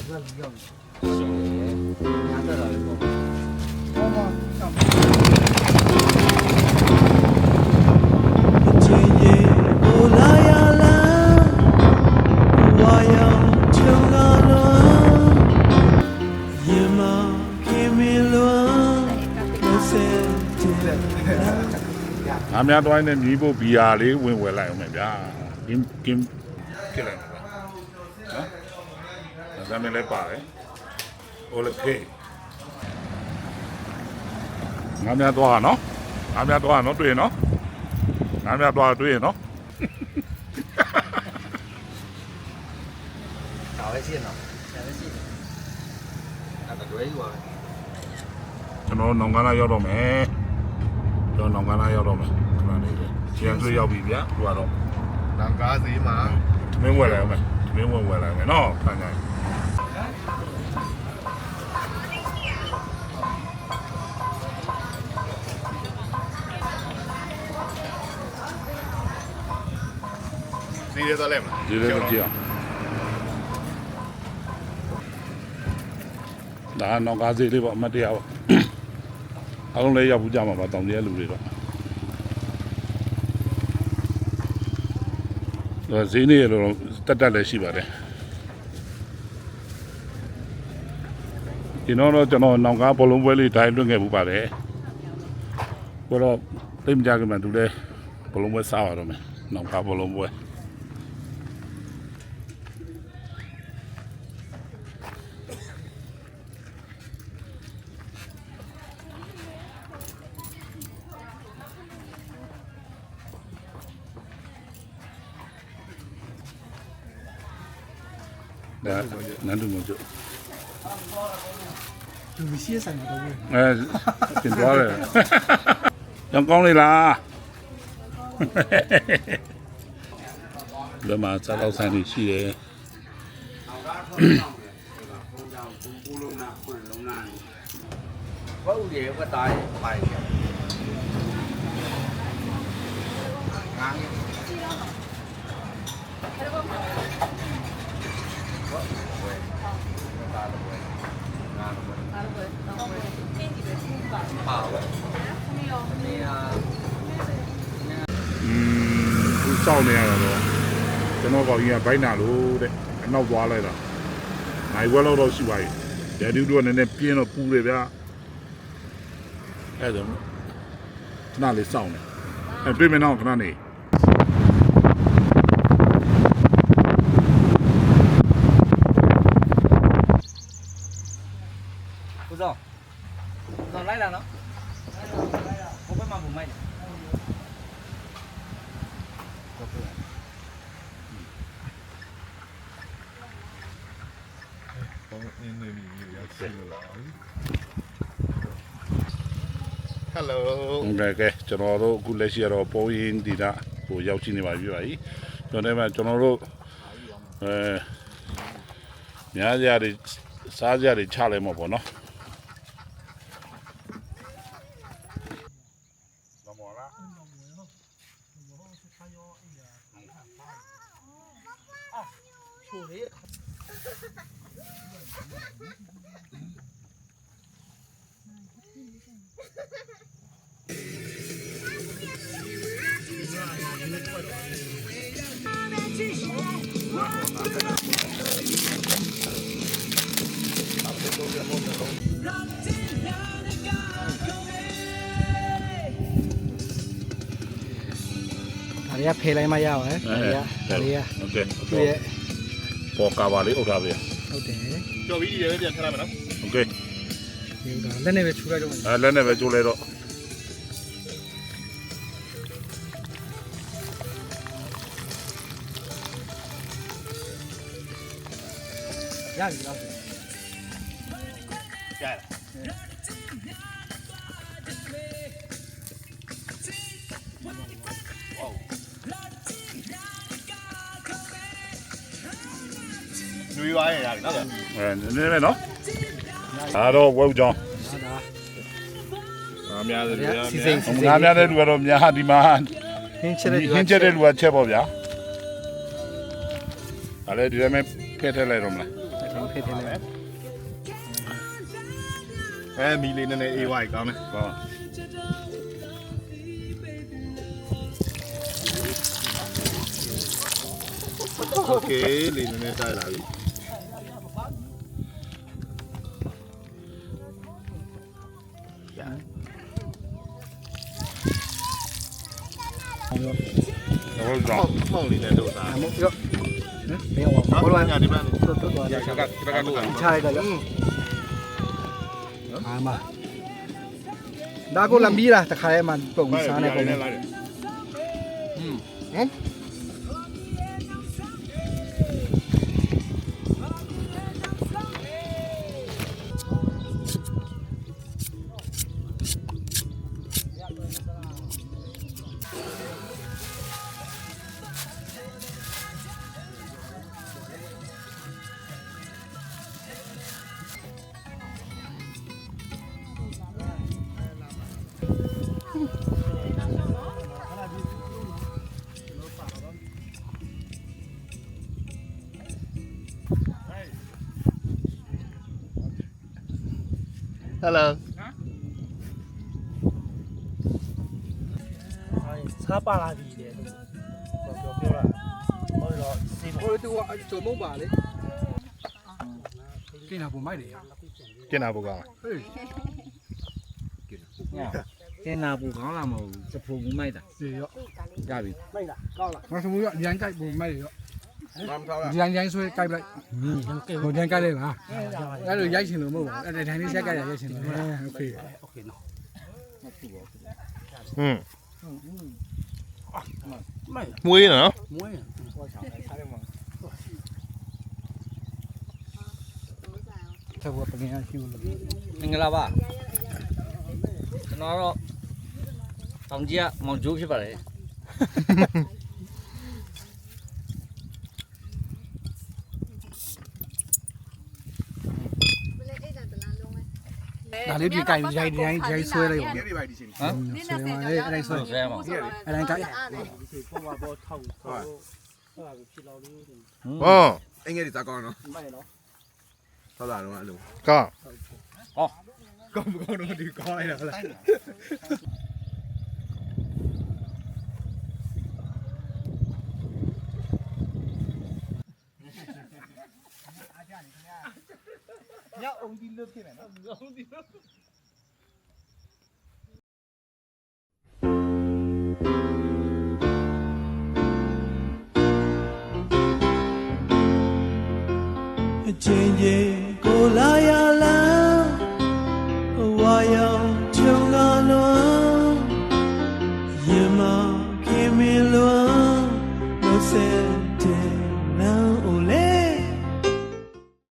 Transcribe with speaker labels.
Speaker 1: ငါများတွိုင်းနဲ့မြည်ဖို့ဘီယာလေးဝင်ဝယ်လိုက်အောင်မယ်ဗျာကင်းဖြစ်လိုက်မှာနော်ဒါမှလည်းပါတယ်ဟိုလေဖေးငါများသွားနော်ငါများသွားနော်တွေ့နော်ငါများသွားတွေ့နော်
Speaker 2: 搞微信了，搞微信。那个对我。
Speaker 1: ကျွန်တော်နောင်ကလာရောက်တော့မယ်ကျွန်တော်နောင်ကလာရောက်တော့မယ်ခဏလေးကျန်တွေ့ရောက်ပြီဗျာဟိုကတော့နောင်ကားစီမှာမင်းဝယ်လိုက်အောင်မယ်မင်းဝယ်လိုက်မယ်နော်ခဏညစီးရတော့လဲမလားစီးရတော့ကြည့်အောင်ဒါနောင်ကားစီလေးပေါ့အမတ်တရားပေါ့အားလုံးလည်းရောက်ဘူးကြမှာပါတောင်ကျဲလူတွေတော့ဈေးနေရတော့တက်လည်းရှိပါတယ်ဒီတော့ကျွန်တော်နောင်ကားဘလုံးပွဲလေးတိုင်းလွှင့်ခဲ့မှုပါတယ်ဘယ်တော့သိမကြခင်မှာသူလည်းဘလုံးပွဲစားရတော့မယ်နောင်ကားဘလုံးပွဲဒါနန်းတူမကျ
Speaker 3: လူမရှိဆိုင်တော့ဘူး
Speaker 1: တင်သွားတယ်ရောင်းကောင်းလေလားဒီမှာစားတော့ဆိုင်နေရှိတယ်
Speaker 2: ဘာဦးရေကတိုင်းပိုင်ငါ
Speaker 1: သူစောင့်နေရတော့ကျွန်တော်ကောင်ကြီးကဘိုက်နာလို့တဲ့အနောက်သွားလိုက်တာနိုင်ဝဲတော့ရှိပါရဲ့ဒဲတူတို့ကနည်းနည်းပြင်းတော့ပူတယ်ဗျာအဲ့ဒါခဏလေးစောင့်နေအဲ့တွေ့မယ်နော်ခဏနေ
Speaker 2: ဦးစောတော့လိုက်လာနော်ဘုဘမဘုမိုက်
Speaker 1: ဟယ်လိုဟုတ်ကဲ့ကျွန်တော်တို့အခုလက်ရှိကတော့ပုံရင်းဒီတာဟိုရောက်ရှိနေပါပြီပါကြီးကျွန်တော်တို့များကြရစားကြရချလိုက်မှာပေါ့နော်
Speaker 3: ဒါတွေကဖေးလိုက်မှရပါတယ်ဒါတွေက
Speaker 1: ဟုတ်ကဲ့ပေါ်ကာပါလေးအုပ်ထားပေး
Speaker 3: ဟုတ်တယ်
Speaker 1: ကြော်ပြီးဒီလည်းပြန်ထပ်လိုက်မယ်နော်ဟုတ်ကဲ့
Speaker 3: ဒီကလက်နဲ့ပဲချူလိုက်တော့
Speaker 1: လက်နဲ့ပဲချိုးလိုက်တော့
Speaker 3: ရပြီလား
Speaker 1: ရလားလူရွားရရတယ်နော်နည်းနည်းပဲနော်ဒါတော့ဝက်ကြောင်းများတယ်များတဲ့လူကတော့များဒီမှာ
Speaker 3: ဟင်းချက်တဲ့
Speaker 1: လူကချက်ပေါ့ဗျာဒါလည်းဒီထဲမှာဖဲထည့်လိုက်တော့မလား
Speaker 3: ဖေးဖေးလေး
Speaker 1: မီလေးနည်းနည်းအေးဝိုင်းကောင်းတယ်ကောင်းโอเคလေးနည်းနည်းတိုက်လာပြီဟုတ်တော့ဖောင်းလေးနဲ့တို့သား
Speaker 3: မဟုတ်ရော没有啊，
Speaker 1: ဘာ
Speaker 3: 我
Speaker 1: လို့
Speaker 3: 乱
Speaker 1: ညာဒီဘက်
Speaker 3: 都多的，
Speaker 1: က
Speaker 3: 差一个了，啊嘛，那个蓝米啦，打开嘛，不会啥那个，
Speaker 1: Hello
Speaker 2: စားပါလာပြီတဲ့ပြောလာဟိုတော့စေးပါ
Speaker 3: 我这个做梦吧嘞，给他不买的呀，
Speaker 1: ကျင်နာဖို့ကောင်း
Speaker 3: 哎，
Speaker 2: ကျင်းနာပူကောင်းလာမဟုတ်စဖူဘူးမိုက်တာ
Speaker 3: 对呀，
Speaker 2: ရပြီ
Speaker 3: 我什么要连盖不买的呀，
Speaker 1: မမ်ထားလား
Speaker 3: 连说盖不来，我连盖的吧，那就也行了么吧，那这天你先盖也行了，OK。
Speaker 1: မွေးနော်
Speaker 3: 这我不跟人修了。
Speaker 2: မင်္ဂလာပါကျွန်တော်တော့တောင်ကြီးကမောင်ကျိုးဖြစ်ပါတယ်
Speaker 3: 哪里比盖人说了哟？
Speaker 1: ဒီဘက်ဒီချင်း
Speaker 2: ဟမ်
Speaker 3: 说嘛，哎，说，
Speaker 2: ဆွဲမှာ
Speaker 3: 哎，盖，
Speaker 1: ဟောအင်္ဂလိပ်သာကောင်းနော်သောတာတော့အဲ့လိုကောင်း
Speaker 2: ဟော
Speaker 1: ကောင်းမကောင်းတော့ဒီကောင်းလိုက်တာလား
Speaker 4: အချင်းချင်းကိုလာရလန်းဝါရောင်ချုံလာလွန်ရင်မခင်မလွန်လို့ဆက်တဲ့နန်းအိုလေ